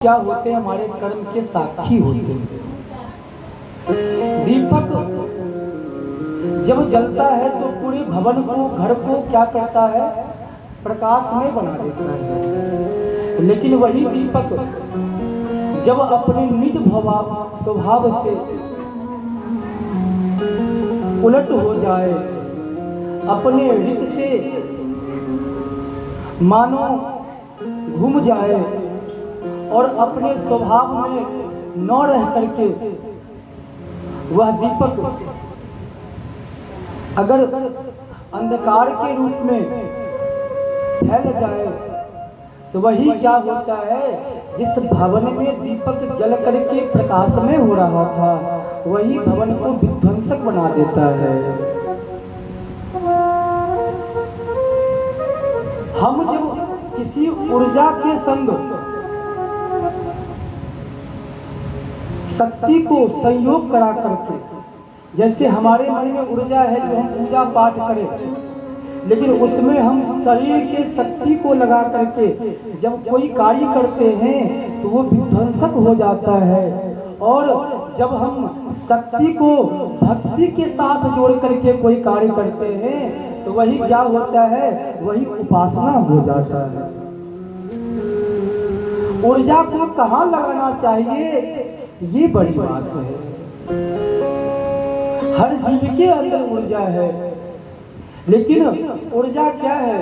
क्या होते हैं? हमारे कर्म के साक्षी होते हैं। दीपक जब जलता है तो पूरे भवन को, घर को क्या करता है? प्रकाश में बना देता है। लेकिन वही दीपक जब अपने निज स्वभाव से उलट हो जाए, अपने रित से मानो घूम जाए और अपने स्वभाव में न रह करके वह दीपक अगर अंधकार के रूप में फैल जाए तो वही क्या होता है? जिस भवन में दीपक जल करके प्रकाश में हो रहा था वही भवन को विध्वंसक बना देता है। हम जब किसी ऊर्जा के संग शक्ति को संयोग करा करके, जैसे हमारे मन में ऊर्जा है जो हम पूजा पाठ करें, लेकिन उसमें हम शरीर के शक्ति को लगा करके जब कोई कार्य करते हैं तो वो विध्वंसक हो जाता है। और जब हम शक्ति को भक्ति के साथ जोड़ करके कोई कार्य करते हैं तो वही क्या होता है? वही उपासना हो जाता है। ऊर्जा को कहाँ लगाना चाहिए, ये बड़ी बात है। हर जीव के अंदर ऊर्जा है, लेकिन ऊर्जा क्या है?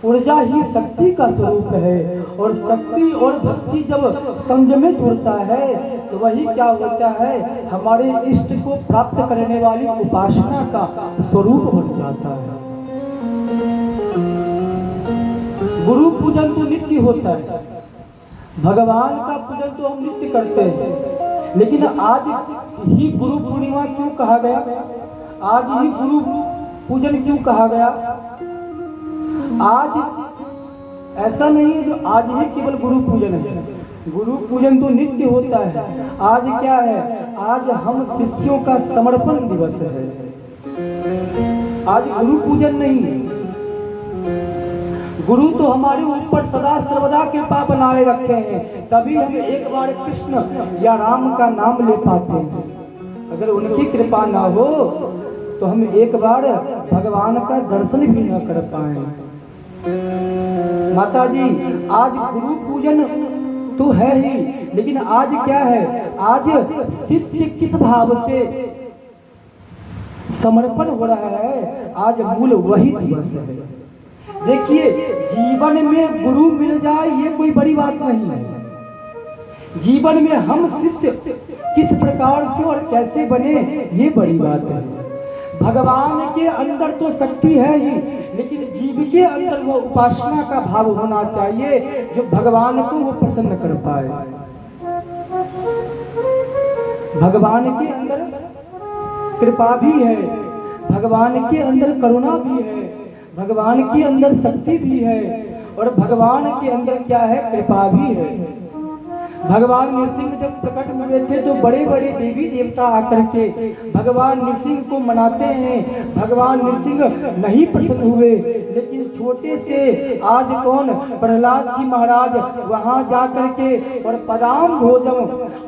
ऊर्जा ही शक्ति का स्वरूप है। और शक्ति और भक्ति जब संग में जुड़ता है तो वही क्या होता है? हमारे इष्ट को प्राप्त करने वाली उपासना का स्वरूप बन जाता है। गुरु पूजन तो नित्य होता है, भगवान का पूजन तो हम नित्य करते हैं, लेकिन आज ही गुरु पूर्णिमा क्यों कहा गया? आज ही गुरु पूजन क्यों कहा गया? आज ऐसा नहीं है जो आज ही केवल गुरु पूजन है। गुरु पूजन तो नित्य होता है। आज क्या है? आज हम शिष्यों का समर्पण दिवस है। आज गुरु पूजन नहीं है। गुरु तो हमारे ऊपर सदा सर्वदा कृपा बनाए रखे हैं, तभी हम एक बार कृष्ण या राम का नाम ले पाते हैं। अगर उनकी कृपा ना हो तो हम एक बार भगवान का दर्शन भी न कर पाए। माता जी, आज गुरु पूजन तो है ही, लेकिन आज क्या है? आज शिष्य किस भाव से समर्पण हो रहा है, आज मूल वही दिवस है। देखिए, जीवन में गुरु मिल जाए ये कोई बड़ी बात नहीं है। जीवन में हम शिष्य किस प्रकार से और कैसे बने ये बड़ी बात है। भगवान के अंदर तो शक्ति है ही, लेकिन जीव के अंदर वो उपासना का भाव होना चाहिए जो भगवान को वो प्रसन्न कर पाए। भगवान के अंदर कृपा भी है, भगवान के अंदर करुणा भी है, भगवान के अंदर शक्ति भी है, और भगवान के अंदर क्या है? कृपा भी है। भगवान नृसिंह जब प्रकट हुए थे तो बड़े बड़े देवी देवता आकर के भगवान नृसिंह को मनाते हैं। भगवान नृसिंह नहीं प्रसन्न हुए, लेकिन छोटे से आज कौन? प्रहलाद जी महाराज वहां जाकर के और पदाम भोजन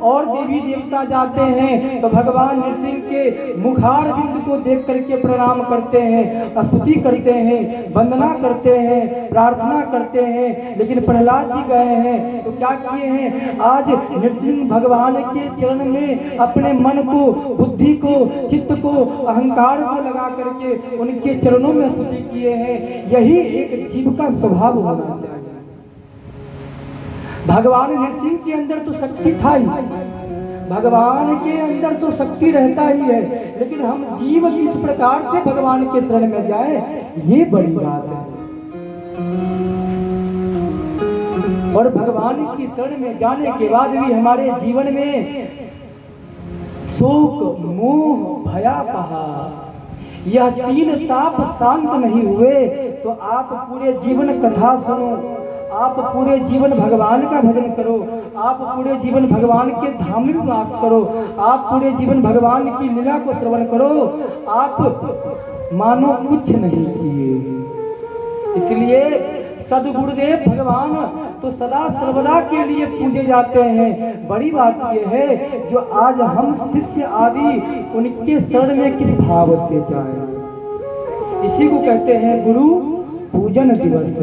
और देवी देवता जाते हैं तो भगवान नृसिंह के मुखार बिंद को देख करके प्रणाम करते हैं, स्तुति करते हैं, वंदना करते हैं, प्रार्थना करते हैं। लेकिन प्रहलाद जी गए हैं तो क्या किए हैं? आज नृसिंह भगवान के चरण में अपने मन को, बुद्धि को, चित्त को, अहंकार को लगा करके उनके चरणों में स्तुति किए हैं। यही एक जीव का स्वभाव होना चाहिए। भगवान नृसिंह के अंदर तो शक्ति था ही, भगवान के अंदर तो शक्ति रहता ही है, लेकिन हम जीव किस प्रकार से भगवान के शरण में जाए ये बड़ी बात है। और भगवान की शरण में जाने के बाद भी हमारे जीवन में शोक, मोह, भयापहा यह तीन ताप शांत नहीं हुए तो आप पूरे जीवन कथा सुनो, आप पूरे जीवन भगवान का भजन करो, आप पूरे जीवन भगवान के धाम में वास करो, आप पूरे जीवन भगवान की लीला को श्रवण करो, आप मानो कुछ नहीं किए। इसलिए सदगुरुदेव भगवान तो सदा सर्वदा के लिए पूजे जाते हैं। बड़ी बात यह है जो आज हम शिष्य आदि उनके शरण में किस भाव से जाएं, इसी को कहते हैं गुरु पूजन दिवस।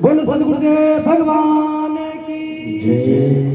बोलो सद्गुरुदेव भगवान की जय।